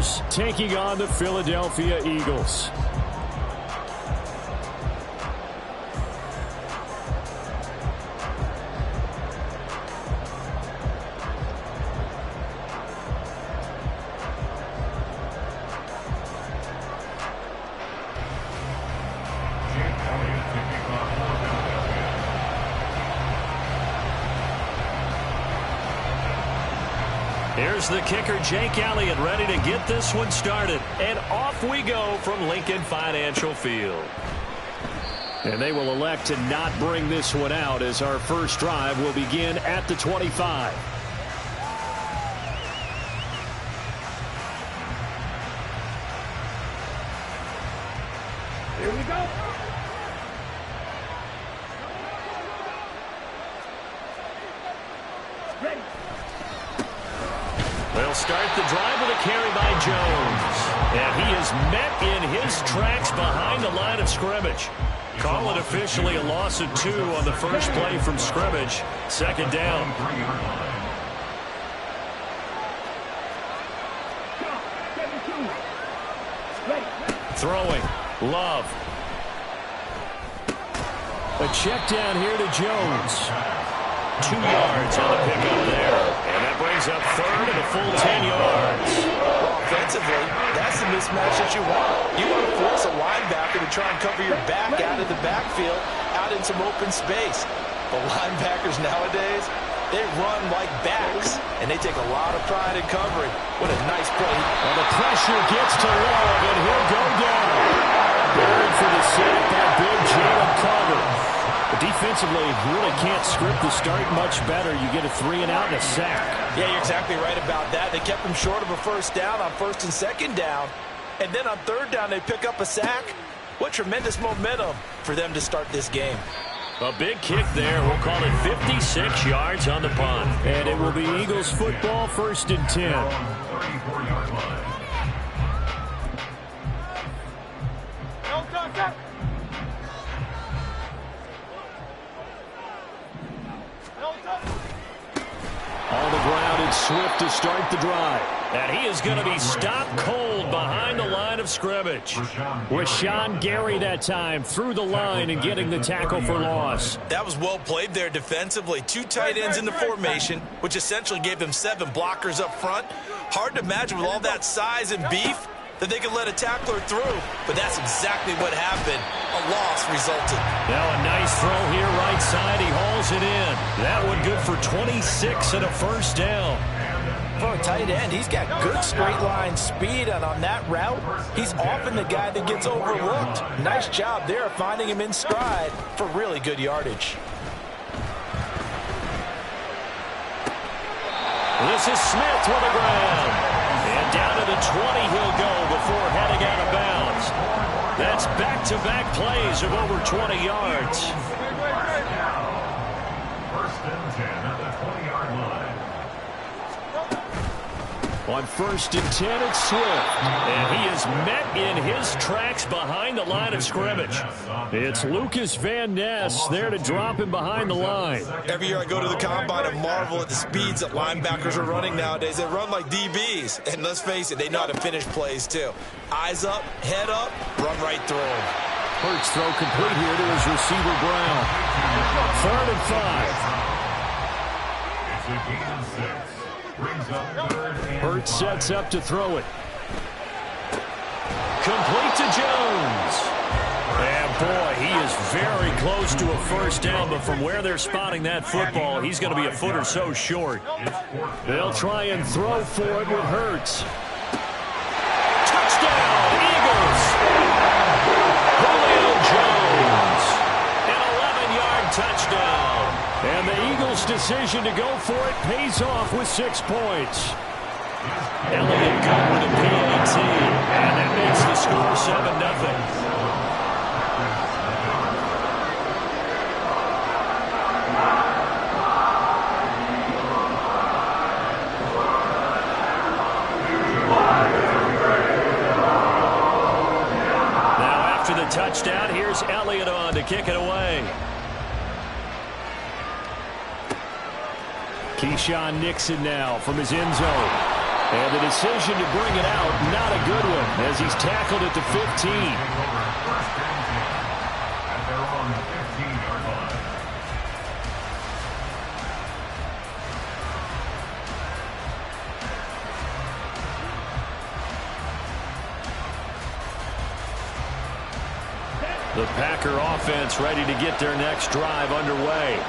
Bears taking on the Philadelphia Eagles. Here's the kicker, Jake Elliott, ready to get this one started. And off we go from Lincoln Financial Field. And they will elect to not bring this one out as our first drive will begin at the 25. Here we go. Ready. They'll start the drive with a carry by Jones. And he is met in his tracks behind the line of scrimmage. Call it officially a loss of 2 on the first play from scrimmage. Second down. Throwing. Love. A check down here to Jones. 2 yards on the pickup there. And that brings up third and a full 10 yards. Offensively, that's the mismatch that you want. You want to force a linebacker to try and cover your back out of the backfield, out in some open space. The linebackers nowadays, they run like backs, and they take a lot of pride in covering. What a nice play. Well, the pressure gets to Love, and he'll go down. Buried for the sack by big Jalen Carter. But defensively, you really can't script the start much better. You get a 3 and out and a sack. Yeah, you're exactly right about that. They kept him short of a first down on first and second down. And then on third down, they pick up a sack. What tremendous momentum for them to start this game. A big kick there. We'll call it 56 yards on the punt. And it will be Eagles football, 1st and 10. On the ground, it's Swift to start the drive. And he is going to be stopped cold behind the line of scrimmage. Rashawn Gary that time through the line and getting the tackle for loss. That was well played there defensively. 2 tight ends in the formation, which essentially gave them 7 blockers up front. Hard to imagine with all that size and beef that they could let a tackler through. But that's exactly what happened. A loss resulted. Now a nice throw here right side. He hauls it in. That one good for 26 and a first down. For a tight end, he's got good straight line speed, and on that route, he's often the guy that gets overlooked. Nice job there of finding him in stride for really good yardage. This is Smith with the ground. And down to the 20 he'll go before heading out of bounds. That's back-to-back plays of over 20 yards. First and 10 at the 20-yard line. On 1st and 10, it's Swift. And he is met in his tracks behind the line of scrimmage. It's Lucas Van Ness there to drop him behind the line. Every year I go to the combine and marvel at the speeds that linebackers are running nowadays. They run like DBs. And let's face it, they know how to finish plays too. Eyes up, head up, run right through them. Hurts throw complete here to his receiver Brown. 3rd and 5. It's a gain of 6. Brings up 3rd and Hurts sets up to throw it. Complete to Jones. And boy, he is very close to a first down, but from where they're spotting that football, he's going to be a foot or so short. They'll try and throw for it with Hurts. Touchdown, Eagles! Julio Jones. An 11-yard touchdown. And the Eagles' decision to go for it pays off with 6 points. Elliott good with a PAT, and that makes the score 7-0. Touchdown. Here's Elliott on to kick it away. Keyshawn Nixon now from his end zone. And the decision to bring it out, a good one as he's tackled at the 15. First and 10 at their own 15-yard line. The Packer offense ready to get their next drive underway.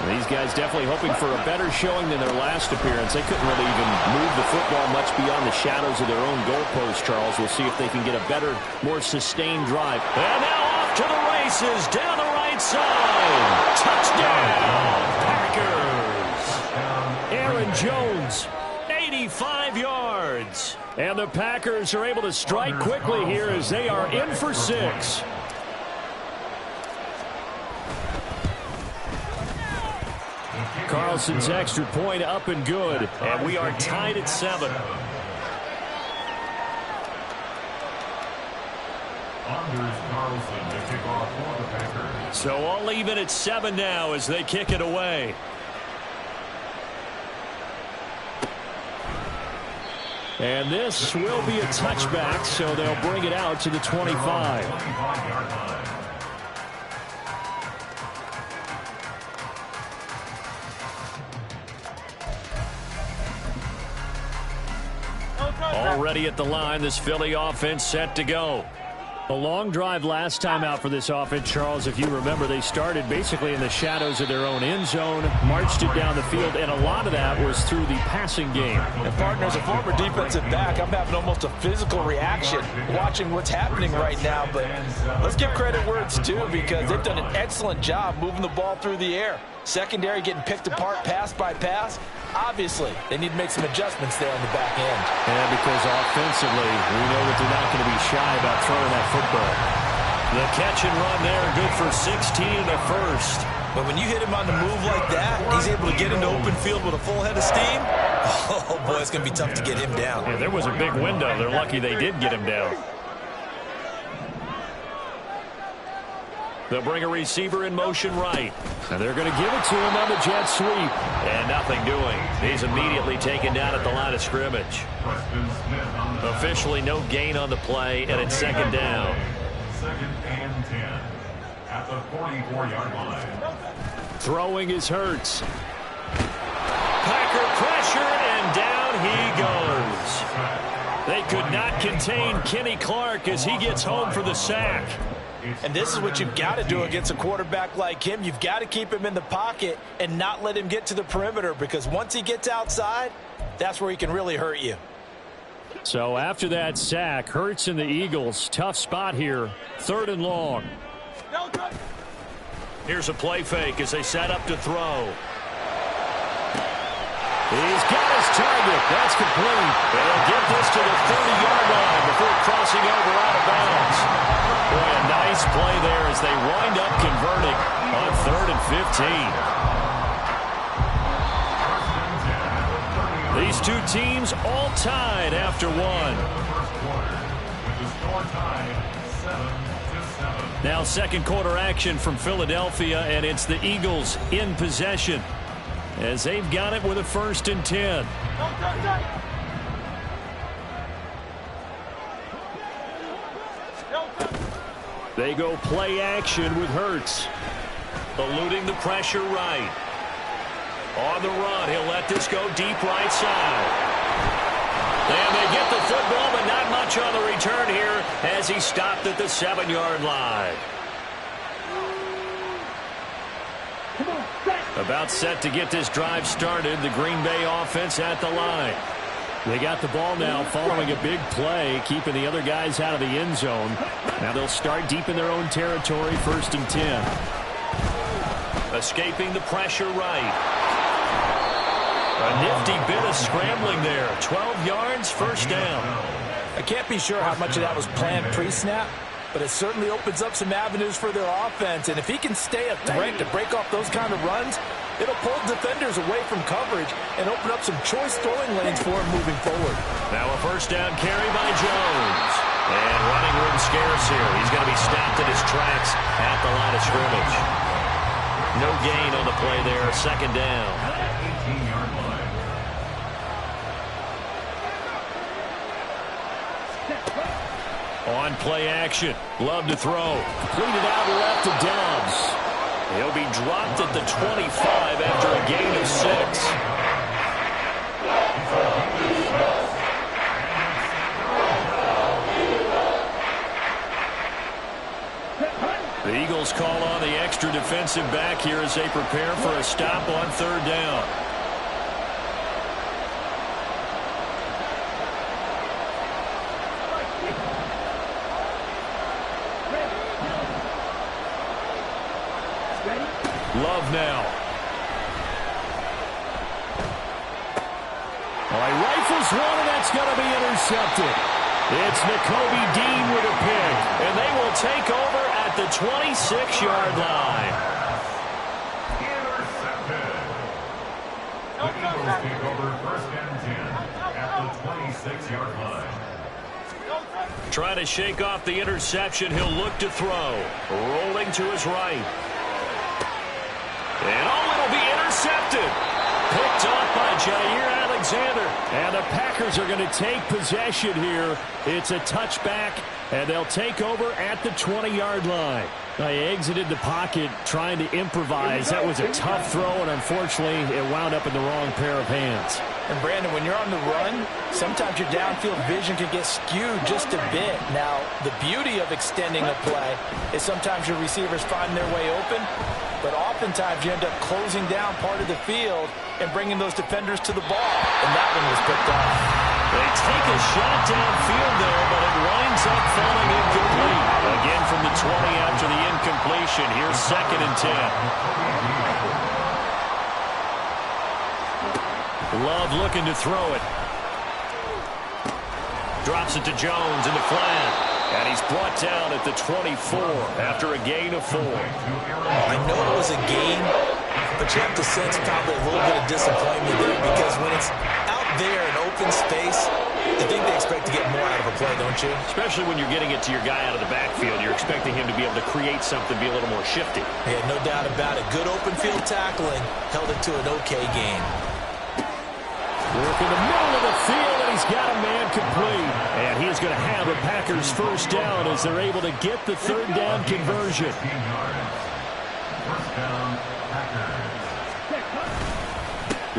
These guys definitely hoping for a better showing than their last appearance. They couldn't really even move the football much beyond the shadows of their own goalpost, Charles. We'll see if they can get a better, more sustained drive. And now off to the races down the right side. Touchdown, Packers. Aaron Jones, 85 yards. And the Packers are able to strike quickly here as they are in for 6. Carlson's extra point up and good, and we are tied at 7. Anders Carlson to kick off for the Packers. So all even at 7 now as they kick it away. And this will be a touchback, so they'll bring it out to the 25. 25-yard line. Already at the line, this Philly offense set to go. A long drive last time out for this offense, Charles. If you remember, they started basically in the shadows of their own end zone, marched it down the field, and a lot of that was through the passing game. And partner, as a former defensive back, I'm having almost a physical reaction watching what's happening right now. But let's give credit where it's due, because they've done an excellent job moving the ball through the air. Secondary getting picked apart pass by pass. Obviously, they need to make some adjustments there on the back end. And because offensively, we know that they're not going to be shy about throwing that football. The catch and run there, good for 16 and a first. But when you hit him on the move like that, he's able to get into open field with a full head of steam. Oh, boy, it's going to be tough to get him down. Yeah, there was a big window. They're lucky they did get him down. They'll bring a receiver in motion right. And they're going to give it to him on the jet sweep. And nothing doing. He's immediately taken down at the line of scrimmage. Officially no gain on the play, and it's second down. Second and 10 at the 44-yard line. Throwing is Hurts. Packer pressure, and down he goes. They could not contain Kenny Clark as he gets home for the sack. And this is what you've got to do against a quarterback like him. You've got to keep him in the pocket and not let him get to the perimeter, because once he gets outside, that's where he can really hurt you. So after that sack, Hurts and the Eagles, tough spot here, 3rd and long. Here's a play fake as they set up to throw. He's got his target. That's complete. And he'll get this to the 30-yard line before crossing over out of bounds. Boy, a nice play there as they wind up converting on 3rd and 15. These two teams all tied after one. Now second quarter action from Philadelphia, and it's the Eagles in possession as they've got it with a 1st and 10. They go play action with Hurts. Eluding the pressure right. On the run, he'll let this go deep right side. And they get the football, but not much on the return here as he stopped at the 7-yard line. About set to get this drive started. The Green Bay offense at the line. They got the ball now following a big play, keeping the other guys out of the end zone. Now they'll start deep in their own territory, 1st and 10. Escaping the pressure right. A nifty bit of scrambling there. 12 yards, 1st down. I can't be sure how much of that was planned pre-snap, but it certainly opens up some avenues for their offense. And if he can stay a threat to break off those kind of runs, it'll pull defenders away from coverage and open up some choice throwing lanes for him moving forward. Now a 1st down carry by Jones. And running room scarce here. He's going to be stopped in his tracks at the line of scrimmage. No gain on the play there. 2nd down. 18-yard line. On play action. Love to throw. Cleaned out left to Dobbs. He'll be dropped at the 25 after a gain of 6. The Eagles call on the extra defensive back here as they prepare for a stop on 3rd down. Love now. Well, he rifles one, and that's going to be intercepted. It's Nakobe Dean with a pick, and they will take over at the 26-yard line. Intercepted. The Eagles take over 1st and 10 at the 26-yard line. Trying to shake off the interception. He'll look to throw. Rolling to his right. And it'll be intercepted. Picked off by Jair Alexander. And the Packers are going to take possession here. It's a touchback, and they'll take over at the 20-yard line. They exited the pocket trying to improvise. That was a tough throw, and unfortunately, it wound up in the wrong pair of hands. And Brandon, when you're on the run, sometimes your downfield vision can get skewed just a bit. Now, the beauty of extending a play is sometimes your receivers find their way open, but oftentimes you end up closing down part of the field and bringing those defenders to the ball. And that one was picked off. They take a shot downfield there, but it winds up falling incomplete. Again from the 20 after the incompletion. Here's 2nd and 10. Love looking to throw it. Drops it to Jones in the flat. And he's brought down at the 24 after a gain of 4. I know it was a gain, but you have to sense probably a little bit of disappointment there because when it's out there in open space, I think they expect to get more out of a play, don't you? Especially when you're getting it to your guy out of the backfield. You're expecting him to be able to create something, be a little more shifty. Yeah, no doubt about it. Good open field tackling held it to an okay gain. Work in the middle of the field, and he's got a man complete. And he is going to have a Packers 1st down as they're able to get the 3rd down conversion. 1st down, Packers.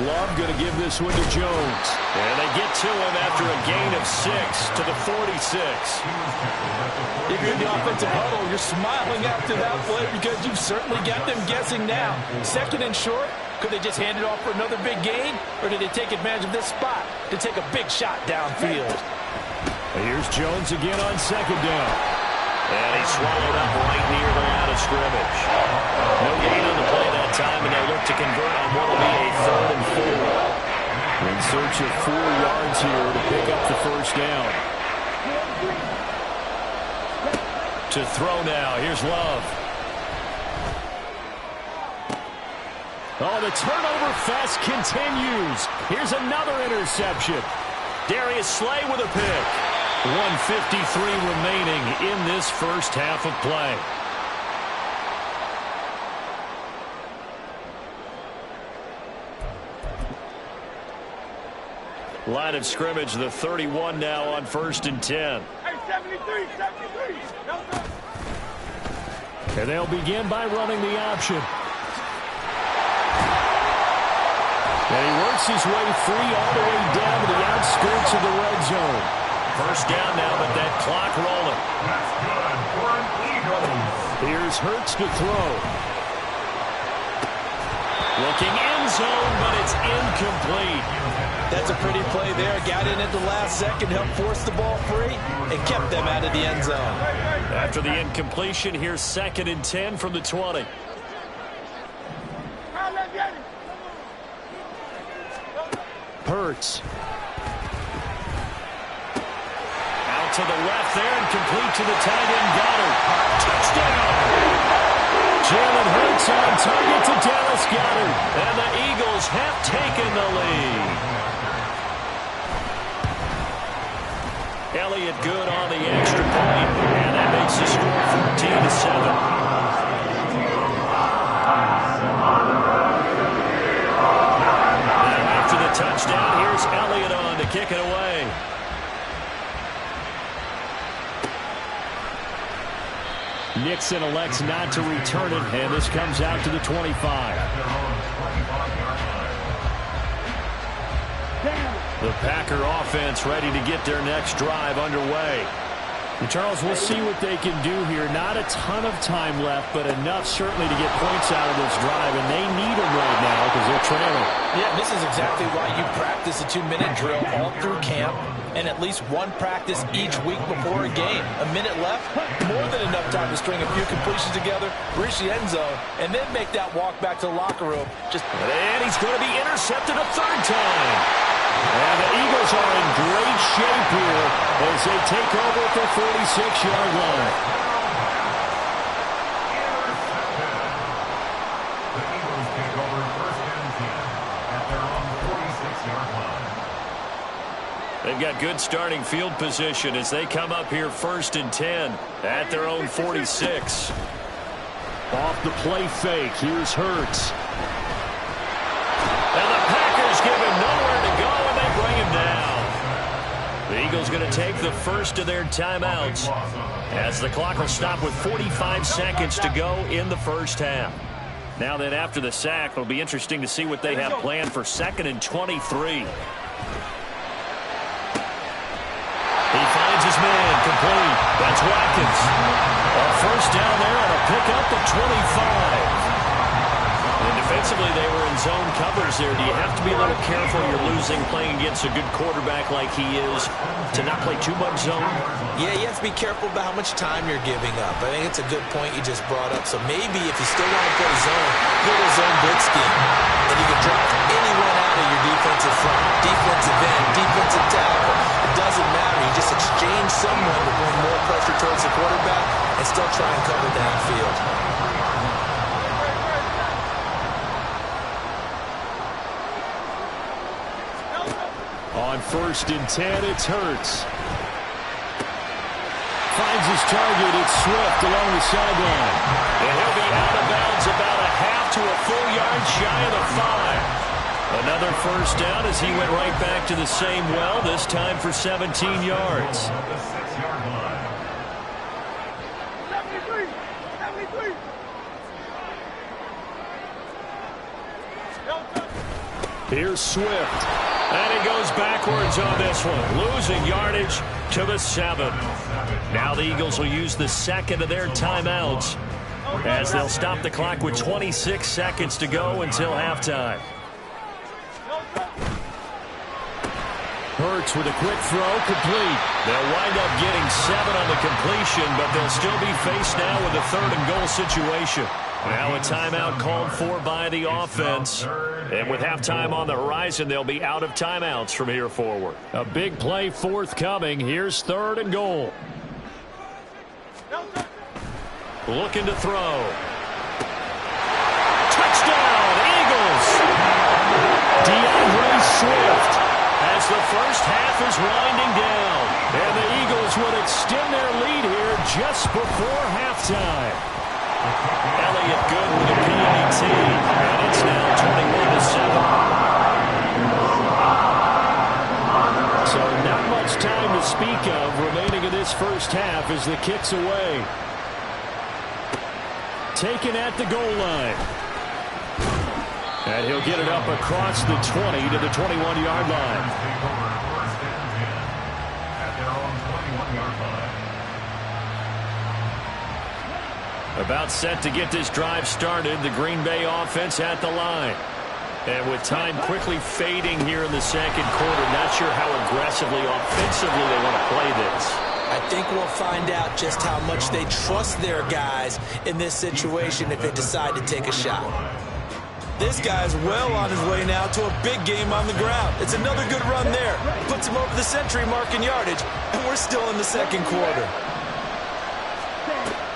Love going to give this one to Jones. And they get to him after a gain of 6 to the 46. If you're in the offensive huddle, you're smiling after that play because you've certainly got them guessing now. 2nd and short. Could they just hand it off for another big gain, or did they take advantage of this spot to take a big shot downfield? Here's Jones again on 2nd down. And he swallowed up right near the line of scrimmage. No gain on the play that time, and they'll look to convert on what will be a 3rd and 4. In search of 4 yards here to pick up the 1st down. To throw now, here's Love. Oh, the turnover fest continues. Here's another interception. Darius Slay with a pick. 1:53 remaining in this 1st half of play. Line of scrimmage, the 31 now on 1st and 10. Hey, 73. And they'll begin by running the option. And he works his way free all the way down to the outskirts of the red zone. 1st down now, but that clock rolling. That's good for an Eagles. Here's Hurts to throw. Looking end zone, but it's incomplete. That's a pretty play there. Got in at the last second, helped force the ball free, and kept them out of the end zone. After the incompletion, here's 2nd and 10 from the 20. Hurts. Out to the left there and complete to the tight end Goddard. Touchdown! Jalen Hurts on target to Dallas Goedert. And the Eagles have taken the lead. Elliott good on the extra point. And that makes the score 14-7. Touchdown. Here's Elliott on to kick it away. Nixon elects not to return it, and this comes out to the 25. The Packer offense ready to get their next drive underway. And Charles, we'll see what they can do here. Not a ton of time left, but enough certainly to get points out of this drive, and they need them right now because they're trailing. Yeah, this is exactly why you practice a 2-minute drill all through camp and at least one practice each week before a game. A minute left, more than enough time to string a few completions together, reach the end zone, and then make that walk back to the locker room. And he's going to be intercepted a third time. And the Eagles are in great shape here as they take over at the 46-yard line. The Eagles take over first and 10 at their own 46-yard line. They've got good starting field position as they come up here first and 10 at their own 46. Off the play fake, here's Hurts. And the Packers give him nowhere to go, and they bring him down. The Eagles going to take the first of their timeouts as the clock will stop with 45 seconds to go in the first half. Now then, after the sack, it'll be interesting to see what they have planned for 2nd and 23. He finds his man, complete. That's Watkins. A first down there and a pickup of 25. And defensively, they were in zone covers there. Do you have to be a little careful? You're losing playing against a good quarterback like he is to not play too much zone? Yeah, you have to be careful about how much time you're giving up. I think it's a good point you just brought up. So maybe if you still want to play zone, go to zone blitz scheme. And you can draft anyone out of your defensive front, defensive end, defensive tackle. It doesn't matter. You just exchange someone to bring more pressure towards the quarterback and still try and cover downfield. On 1st and 10, it's Hurts. Finds his target. It's Swift along the sideline. And he'll be out of bounds about a half to a full yard shy of the 5. Another first down as he went right back to the same well, this time for 17 yards. The 6-yard line. 73. Here's Swift. And he goes backwards on this one, losing yardage to the 7. Now the Eagles will use the second of their timeouts as they'll stop the clock with 26 seconds to go until halftime. Hurts with a quick throw, complete. They'll wind up getting 7 on the completion, but they'll still be faced now with a 3rd and goal situation. Now a timeout called for by the offense. And with halftime on the horizon, they'll be out of timeouts from here forward. A big play forthcoming. Here's 3rd and goal. Looking to throw. Touchdown, Eagles! DeAndre Swift. As the first half is winding down. And the Eagles would extend their lead here just before halftime. Elliott good with a PAT. And it's now 21-7. So not much time to speak of remaining in this first half as the kick's away. Taken at the goal line. And he'll get it up across the 20 to the 21-yard line. Take over first and 10 at their own 21-yard line. About set to get this drive started, the Green Bay offense at the line. And with time quickly fading here in the second quarter, not sure how aggressively, offensively they want to play this. I think we'll find out just how much they trust their guys in this situation if they decide to take a shot. This guy's well on his way now to a big game on the ground. It's another good run there. Puts him over the century mark in yardage, and we're still in the second quarter.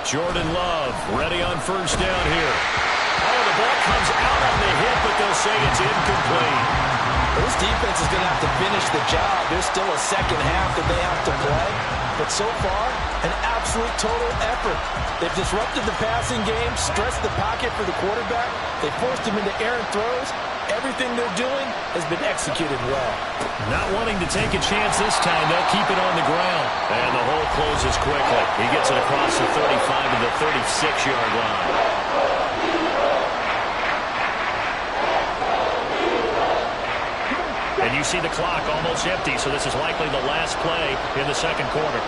Jordan Love ready on first down here. Oh, the ball comes out on the hit, but they'll say it's incomplete. This defense is going to have to finish the job. There's still a second half that they have to play. But so far, an absolute total effort. They've disrupted the passing game, stressed the pocket for the quarterback. They forced him into errant throws. Everything they're doing has been executed well. Not wanting to take a chance this time, they'll keep it on the ground. And the whole closes quickly. He gets it across the 35 to the 36-yard line. And you see the clock almost empty, so this is likely the last play in the second quarter.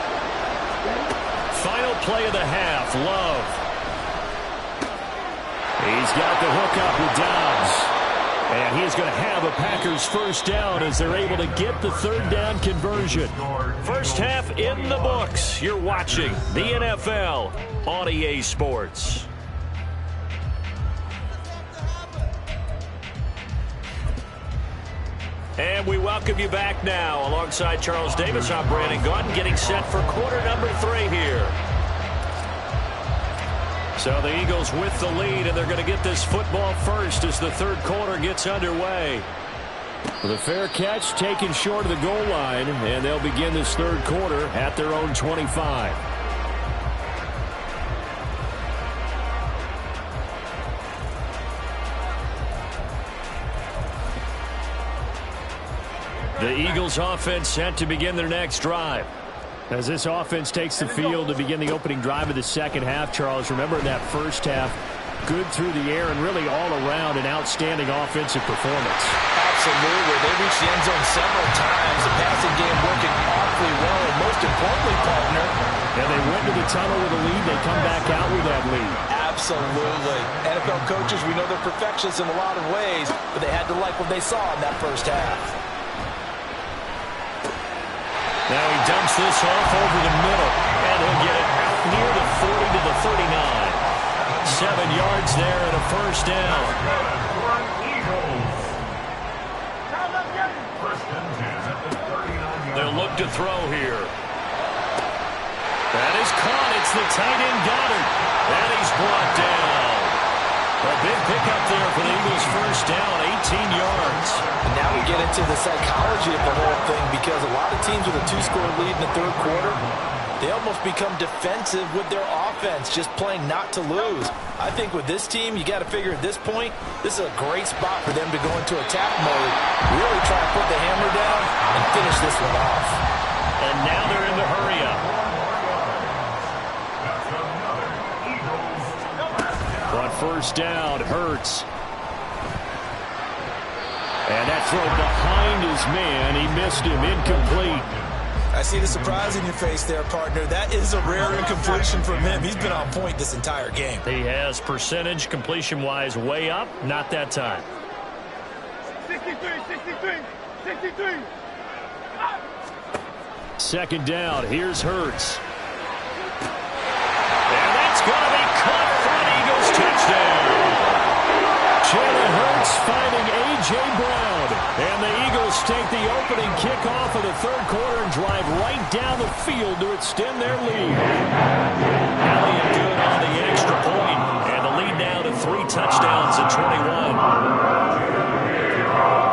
Final play of the half, Love. He's got the hook up with Dobbs. And he's going to have a Packers first down as they're able to get the third down conversion. First half in the books. You're watching the NFL on EA Sports. And we welcome you back now. Alongside Charles Davis, I'm Brandon Gaudin, getting set for quarter number 3 here. So the Eagles with the lead, and they're going to get this football first as the third quarter gets underway. The fair catch taken short of the goal line, and they'll begin this third quarter at their own 25. The Eagles offense set to begin their next drive. As this offense takes the field to begin the opening drive of the second half, Charles, remember in that first half, good through the air and really all around an outstanding offensive performance. Absolutely. They reached the end zone several times. The passing game working awfully well, and most importantly, partner. And they went to the tunnel with a lead. They come back out with that lead. Absolutely. NFL coaches, we know they're perfectionists in a lot of ways, but they had to like what they saw in that first half. Now he dumps this off over the middle, and he'll get it out near the 40 to the 39. 7 yards there and a first down. They'll look to throw here. That is caught. It's the tight end Goddard. And he's brought down. A big pickup there for the Eagles' first down, 18 yards. And now we get into the psychology of the whole thing, because a lot of teams with a 2-score lead in the third quarter, they almost become defensive with their offense, just playing not to lose. I think with this team, you got to figure at this point, this is a great spot for them to go into attack mode, really try to put the hammer down and finish this one off. And now they're in the hurry-up. On first down, Hurts. And that throw behind his man. He missed him, incomplete. I see the surprise in your face there, partner. That is a rare incompletion from him. He's been on point this entire game. He has percentage completion-wise way up. Not that time. 63. Second down. Here's Hurts. And that's going to be caught for an Eagles touchdown. Jalen Hurts finding A.J. Brown. And the Eagles take the opening kickoff of the third quarter and drive right down the field to extend their lead. Elliott good on the extra point, and the lead now to 3 touchdowns at 21.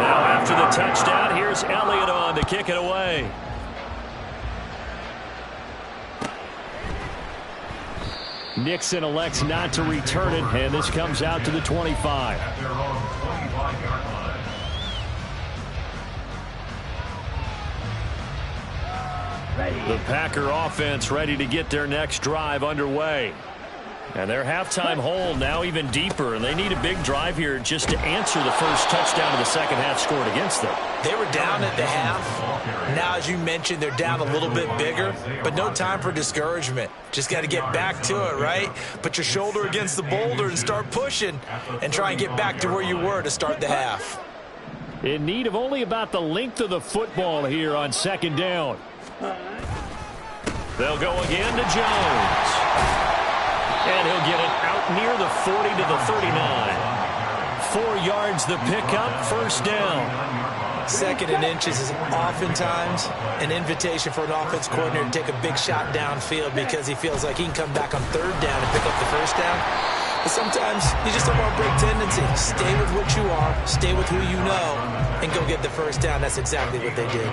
Now after the touchdown, here's Elliott on to kick it away. Nixon elects not to return it, and this comes out to the 25. At their own 25-yard line. The Packer offense ready to get their next drive underway. And their halftime hole now even deeper, and they need a big drive here just to answer the first touchdown of the second half scored against them. They were down at the half. Now, as you mentioned, they're down a little bit bigger, but no time for discouragement. Just got to get back to it, right? Put your shoulder against the boulder and start pushing and try and get back to where you were to start the half. In need of only about the length of the football here on second down. They'll go again to Jones. And he'll get it out near the 40 to the 39. 4 yards the pickup, first down. Second and inches is oftentimes an invitation for an offense coordinator to take a big shot downfield because he feels like he can come back on third down and pick up the first down. But sometimes you just don't want to break tendency. Stay with what you are, stay with who you know, and go get the first down. That's exactly what they did.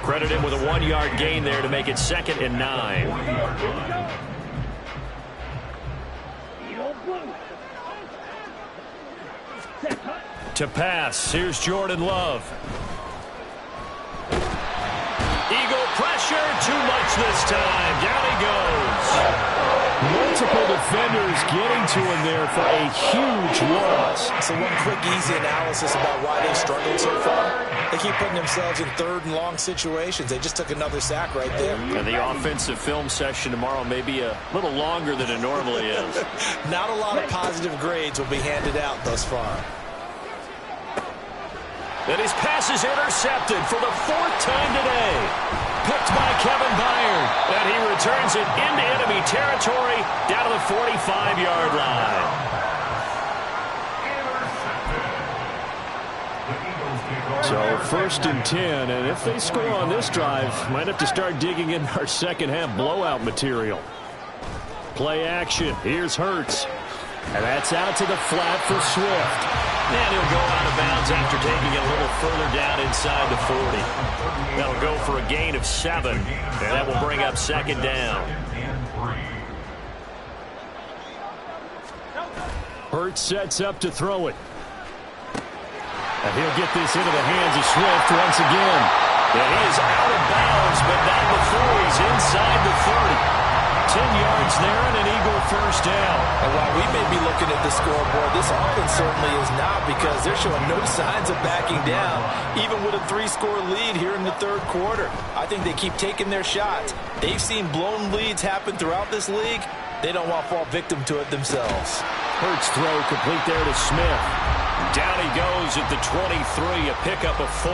Credit him with a 1-yard gain there to make it 2nd and 9. To pass, here's Jordan Love. Eagle pressure, too much this time. Down he goes. Multiple defenders getting to him there for a huge loss. So one quick, easy analysis about why they've struggled so far. They keep putting themselves in third and long situations. They just took another sack right there. And the offensive film session tomorrow may be a little longer than it normally is. Not a lot of positive grades will be handed out thus far. And his pass is intercepted for the 4th time today. Picked by Kevin Byard. And he returns it into enemy territory down to the 45-yard line. So 1st and 10, and if they score on this drive, might have to start digging in our second-half blowout material. Play action. Here's Hurts. And that's out to the flat for Swift. And he'll go out of bounds after taking it a little further down inside the 40. That'll go for a gain of 7. And that will bring up 2nd down. Hurts sets up to throw it. And he'll get this into the hands of Swift once again. And he is out of bounds, but not before he's inside the 30. 10 yards there and an Eagle 1st down. And while we may be looking at the scoreboard, this offense certainly is not, because they're showing no signs of backing down, even with a 3-score lead here in the 3rd quarter. I think they keep taking their shots. They've seen blown leads happen throughout this league. They don't want to fall victim to it themselves. Hurts throw complete there to Smith. Down he goes at the 23, a pickup of 4.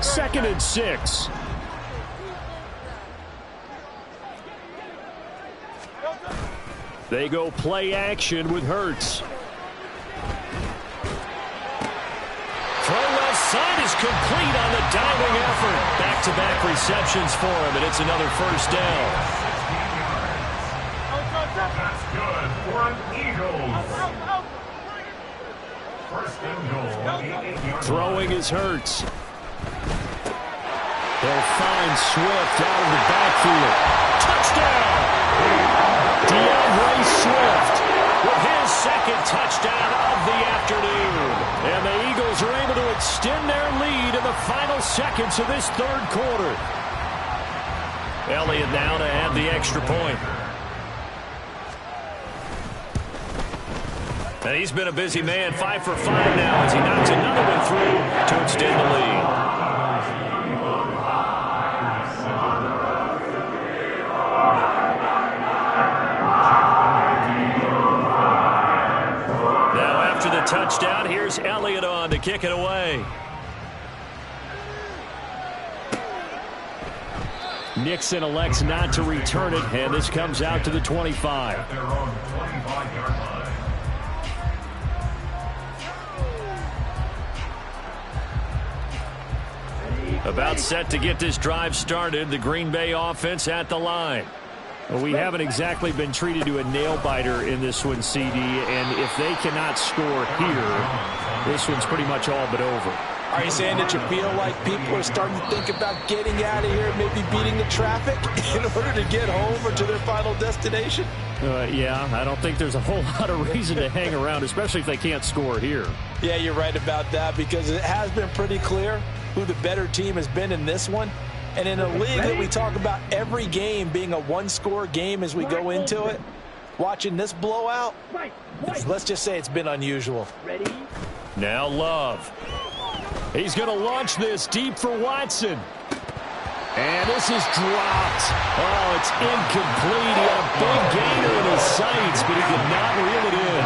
2nd and 6. They go play action with Hurts. Throw left side is complete on the diving effort. Back-to-back receptions for him, and it's another 1st down. That's good for an Eagles. 1st and goal. Throwing is Hurts. They'll find Swift out of the backfield. Touchdown! DeAndre Swift with his 2nd touchdown of the afternoon. And the Eagles are able to extend their lead in the final seconds of this 3rd quarter. Elliott now to add the extra point. And he's been a busy man, 5 for 5 now as he knocks another one through to extend the lead. Touchdown. Here's Elliott on to kick it away. Nixon elects not to return it, and this comes out to the 25. At their own 25-yard line. About set to get this drive started. The Green Bay offense at the line. Well, we haven't exactly been treated to a nail-biter in this one, CD, and if they cannot score here, this one's pretty much all but over. Are you saying that you feel like people are starting to think about getting out of here, maybe beating the traffic in order to get home or to their final destination? Yeah, I don't think there's a whole lot of reason to hang around, especially if they can't score here. Yeah, you're right about that, because it has been pretty clear who the better team has been in this one. And in a league that we talk about every game being a 1-score game as we go into it, watching this blowout, let's just say it's been unusual. Now Love. He's going to launch this deep for Watson. And this is dropped. Oh, it's incomplete. He had a big gainer in his sights, but he could not reel it in.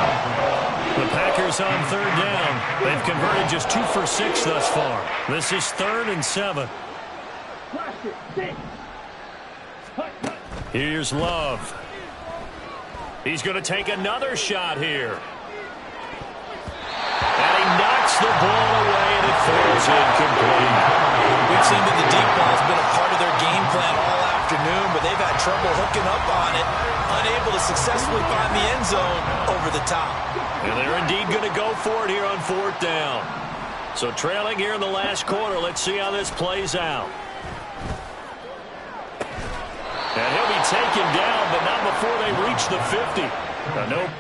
The Packers on 3rd down. They've converted just 2 for 6 thus far. This is 3rd and 7. Here's Love. He's going to take another shot here. And he knocks the ball away, and it falls incomplete. We've seen that the deep ball has been a part of their game plan all afternoon, but they've had trouble hooking up on it, unable to successfully find the end zone over the top. And they're indeed going to go for it here on 4th down. So trailing here in the last quarter, let's see how this plays out. And he'll be taken down, but not before they reach the 50. Nope.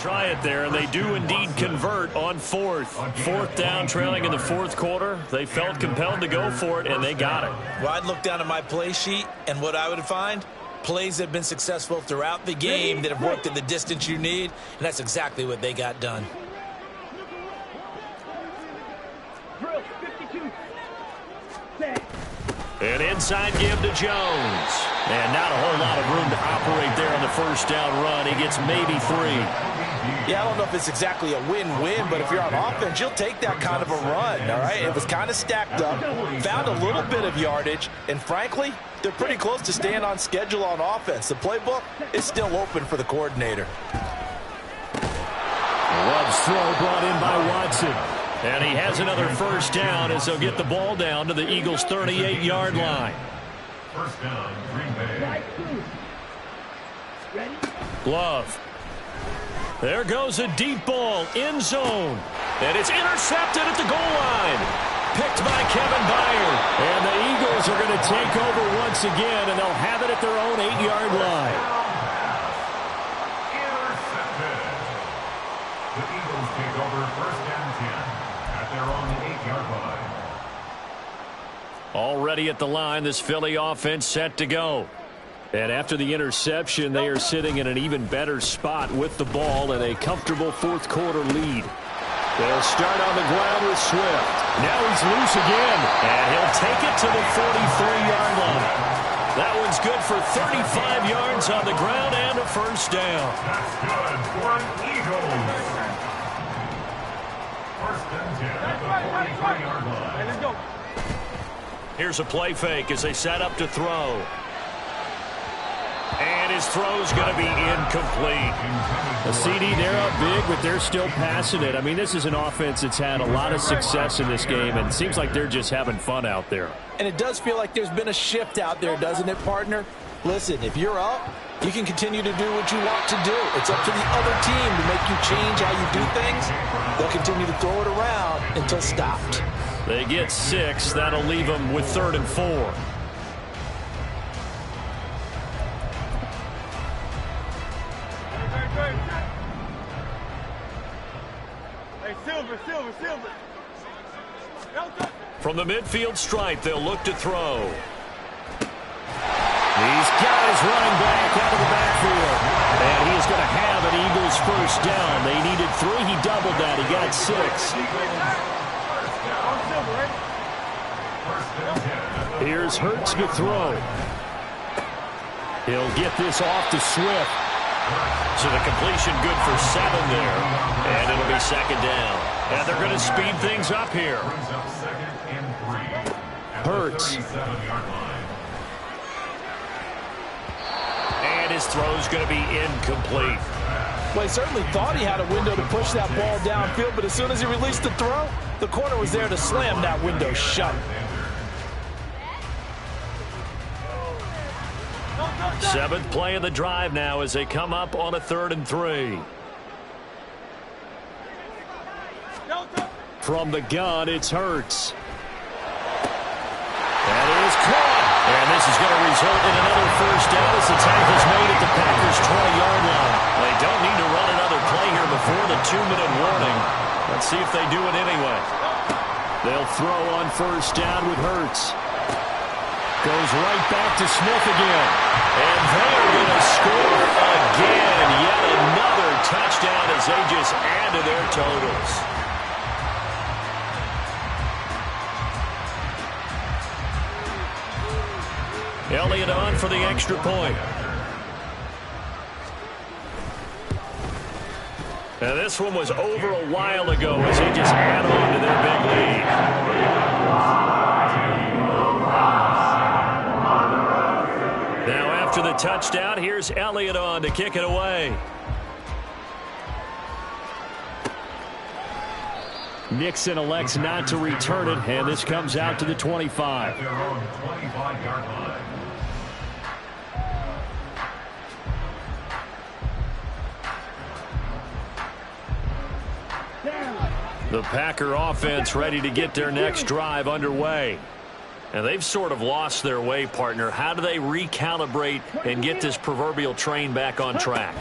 try it there, and they do indeed convert on fourth. Fourth down, trailing in the fourth quarter. They felt compelled to go for it, and they got it. Well, I'd look down at my play sheet, and what I would find, plays that have been successful throughout the game that have worked at the distance you need, and that's exactly what they got done. An inside give to Jones. And not a whole lot of room to operate there on the first down run. He gets maybe 3. Yeah, I don't know if it's exactly a win-win, but if you're on offense, you'll take that kind of a run, all right? It was kind of stacked up, found a little bit of yardage, and frankly, they're pretty close to staying on schedule on offense. The playbook is still open for the coordinator. Love's throw brought in by Watson. And he has another first down as they'll get the ball down to the Eagles' 38-yard line. First down, Green Bay. Glove. There goes a deep ball, end zone. And it's intercepted at the goal line. Picked by Kevin Byard. And the Eagles are going to take over once again, and they'll have it at their own 8-yard line. Intercepted. The Eagles take over first and 10 at their own 8-yard line. Already at the line, this Philly offense set to go. And after the interception, they are sitting in an even better spot with the ball and a comfortable fourth quarter lead. They'll start on the ground with Swift. Now he's loose again, and he'll take it to the 43-yard line. That one's good for 35 yards on the ground and a first down. That's good for an Eagles. First and 10 at the 43-yard line. Let's go. Here's a play fake as they set up to throw. And his throw's going to be incomplete. A CD, they're up big, but they're still passing it. I mean, this is an offense that's had a lot of success in this game, and it seems like they're just having fun out there. And it does feel like there's been a shift out there, doesn't it, partner? Listen, if you're up, you can continue to do what you want to do. It's up to the other team to make you change how you do things. They'll continue to throw it around until stopped. They get 6. That'll leave them with 3rd and 4. Hey, Silver. From the midfield stripe, they'll look to throw. He's got his running back out of the backfield. And he's going to have an Eagles first down. They needed 3. He doubled that. He got 6. Here's Hurts to throw. He'll get this off to Swift. So the completion good for 7 there. And it'll be 2nd down. And they're going to speed things up here. Hurts. And his throw's going to be incomplete. Well, he certainly thought he had a window to push that ball downfield, but as soon as he released the throw, the corner was there to slam that window shut. 7th play of the drive now as they come up on a 3rd and 3. From the gun, it's Hurts. That is caught. And this is going to result in another first down as the tackle's made at the Packers' 20-yard line. They don't need to run another play here before the 2-minute warning. Let's see if they do it anyway. They'll throw on first down with Hurts. Goes right back to Smith again. And they're going to score again. Yet another touchdown as they just add to their totals. Elliott on for the extra point. Now this one was over a while ago as they just add on to their big lead. Now after the touchdown, here's Elliott on to kick it away. Nixon elects not to return it, and this comes out to the 25. Their own 25-yard line. The Packer offense ready to get their next drive underway. And they've sort of lost their way, partner. How do they recalibrate and get this proverbial train back on track?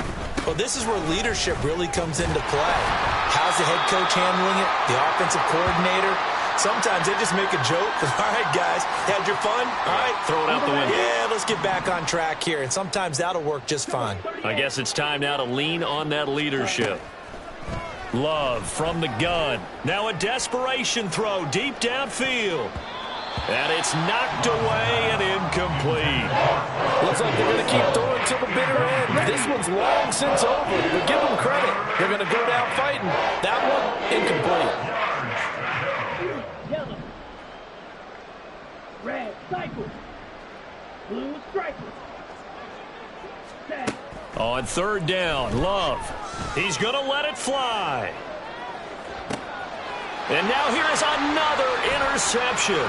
Well, this is where leadership really comes into play. How's the head coach handling it? The offensive coordinator? Sometimes they just make a joke. All right, guys, had your fun? All right. Throw it out the window. Yeah, let's get back on track here. And sometimes that'll work just fine. I guess it's time now to lean on that leadership. Love from the gun. Now a desperation throw deep downfield. And it's knocked away and incomplete. Looks like they're going to keep throwing till the bitter end. This one's long since over, but give them credit. They're going to go down fighting. That one, incomplete. Yellow. Red, cycle. Blue, striker. Set. On third down, Love. He's going to let it fly. And now here is another interception.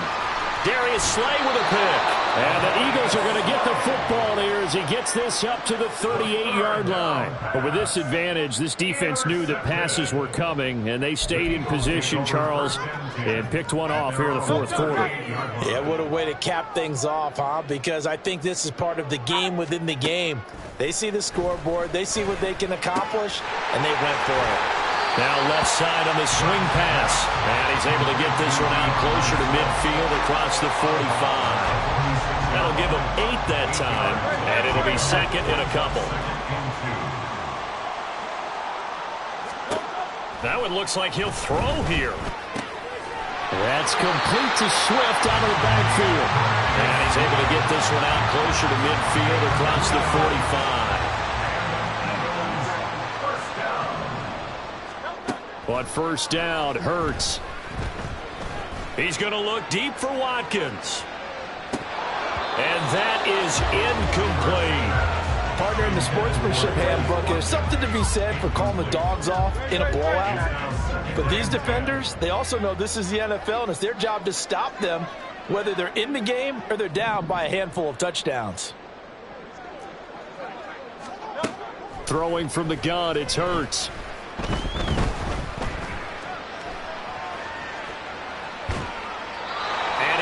Darius Slay with a pick. And the Eagles are going to get the football here as he gets this up to the 38-yard line. But with this advantage, this defense knew that passes were coming, and they stayed in position, Charles, and picked one off here in the fourth quarter. Yeah, what a way to cap things off, huh? Because I think this is part of the game within the game. They see the scoreboard, they see what they can accomplish, and they went for it. Now left side on the swing pass. And he's able to get this one out closer to midfield across the 45. That'll give him 8 that time, and it'll be second in a couple. That one looks like he'll throw here. That's complete to Swift out of the backfield. And he's able to get this one out closer to midfield across the 45. But first down, Hurts. He's going to look deep for Watkins. And that is incomplete. Partner, in the sportsmanship handbook, there's something to be said for calling the dogs off in a blowout. But these defenders, they also know this is the NFL, and it's their job to stop them, whether they're in the game or they're down by a handful of touchdowns. Throwing from the gun, it's Hurts.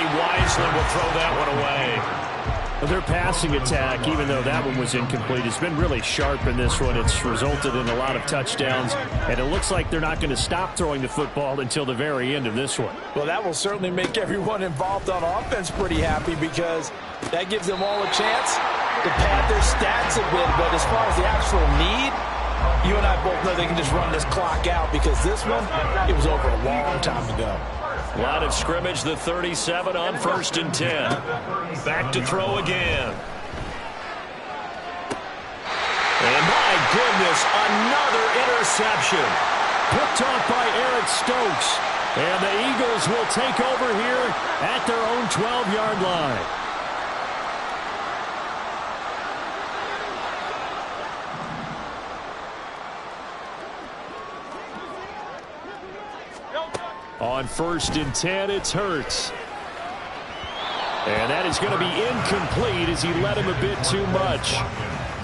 Wisely will throw that one away. Their passing attack, even though that one was incomplete, has been really sharp in this one. It's resulted in a lot of touchdowns, and it looks like they're not going to stop throwing the football until the very end of this one. Well, that will certainly make everyone involved on offense pretty happy because that gives them all a chance to pad their stats a bit. But as far as the actual need, you and I both know they can just run this clock out because this one, it was over a long time ago. Line of scrimmage, the 37 on 1st and 10. Back to throw again. And my goodness, another interception. Picked off by Eric Stokes. And the Eagles will take over here at their own 12-yard line. On 1st and 10, it's Hurts. And that is going to be incomplete as he led him a bit too much.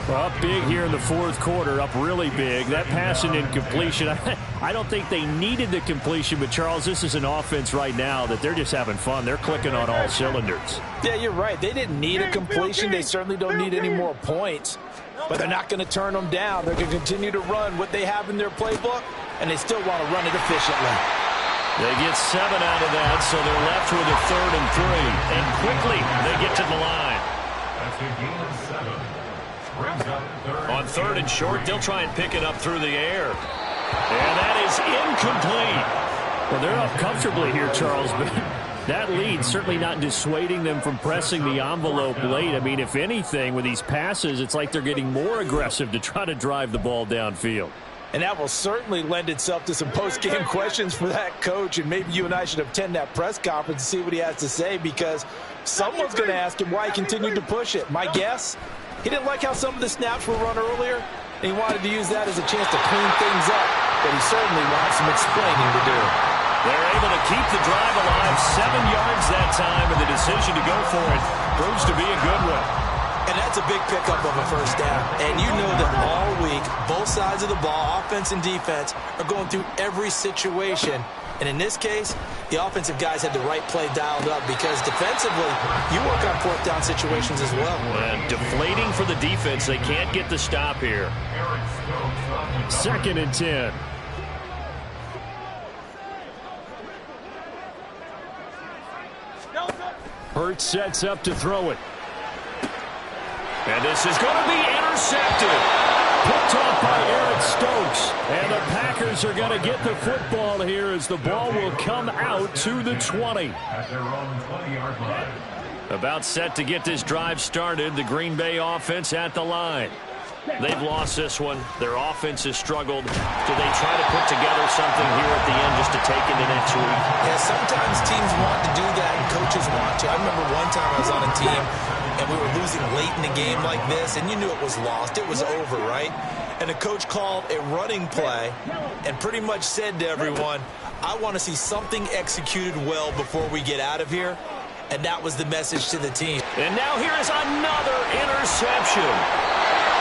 Well, up big here in the fourth quarter, up really big. That pass and incompletion, I don't think they needed the completion, but Charles, this is an offense right now that they're just having fun. They're clicking on all cylinders. Yeah, you're right. They didn't need a completion. They certainly don't need any more points, but they're not going to turn them down. They're going to continue to run what they have in their playbook, and they still want to run it efficiently. They get 7 out of that, so they're left with a 3rd and 3. And quickly, they get to the line. That's a gain of 7. Brings up third. On 3rd and short, they'll try and pick it up through the air. And that is incomplete. Well, they're up comfortably here, Charles, but that lead certainly not dissuading them from pressing the envelope late. I mean, if anything, with these passes, it's like they're getting more aggressive to try to drive the ball downfield. And that will certainly lend itself to some post-game questions for that coach. And maybe you and I should attend that press conference and see what he has to say, because someone's going to ask him why he continued to push it. My guess, he didn't like how some of the snaps were run earlier, and he wanted to use that as a chance to clean things up. But he certainly wants some explaining to do. They're able to keep the drive alive, 7 yards that time, and the decision to go for it proves to be a good one. And that's a big pickup of a first down. And you know that all week, both sides of the ball, offense and defense, are going through every situation And in this case, the offensive guys had the right play dialed up because defensively, you work on fourth down situations as well. And deflating for the defense. They can't get the stop here. 2nd and 10. Hurts sets up to throw it. And this is going to be intercepted. Picked off by Eric Stokes. And the Packers are going to get the football here as the ball will come out to the 20. At their own 20-yard line. About set to get this drive started. The Green Bay offense at the line. They've lost this one. Their offense has struggled. Do they try to put together something here at the end just to take into next week? Yeah, sometimes teams want to do that and coaches want to. I remember one time I was on a team and we were losing late in a game like this, and you knew it was lost. It was over, right? And the coach called a running play and pretty much said to everyone, I want to see something executed well before we get out of here. And that was the message to the team. And now here is another interception.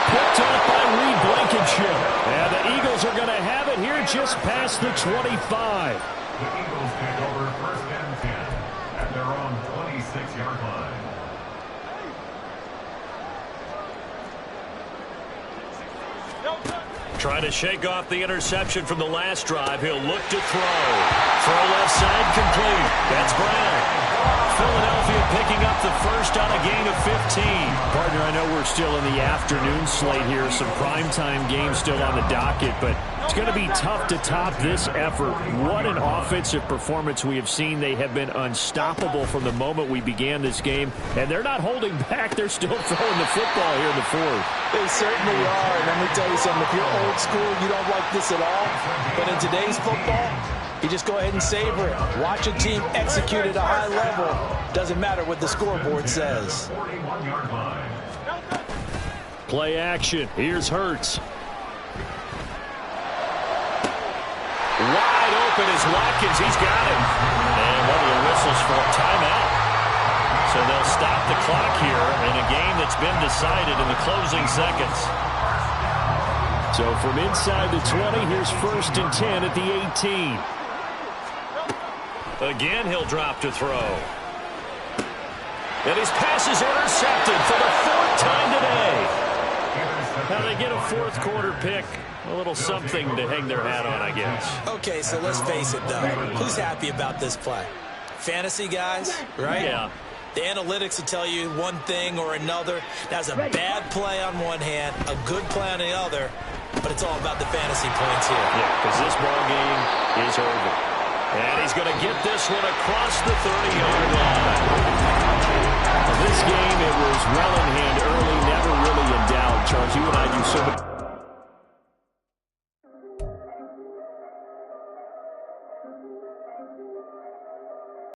Picked up by Reed Blankenship. And the Eagles are going to have it here just past the 25. The Eagles take over 1st and 10 at their own 26-yard line. Trying to shake off the interception from the last drive. He'll look to throw. Throw left side complete. That's Brown. Philadelphia picking up the first on a gain of 15. Partner, I know we're still in the afternoon slate here. Some primetime games still on the docket, but it's going to be tough to top this effort. What an offensive performance we have seen. They have been unstoppable from the moment we began this game, and they're not holding back. They're still throwing the football here in the fourth. They certainly are. And let me tell you something. If you're old school, you don't like this at all. But in today's football, you just go ahead and savor it. Watch a team execute at a high level. Doesn't matter what the scoreboard says. 41-yard line. Play action. Here's Hurts. Wide open is Watkins. He's got it. And one of the whistles for a timeout. So they'll stop the clock here in a game that's been decided in the closing seconds. So from inside the 20, here's 1st and 10 at the 18. Again, he'll drop to throw. And his pass is intercepted for the 4th time today. Now they get a 4th quarter pick. A little something to hang their hat on, I guess. Okay, so let's face it, though. Who's happy about this play? Fantasy guys, right? Yeah. The analytics will tell you one thing or another. That's a bad play on one hand, a good play on the other, but it's all about the fantasy points here. Yeah, because this ball game is over. And he's going to get this one across the 30-yard line. This game, it was well in hand early, never really in doubt. Charles, you and I do so much.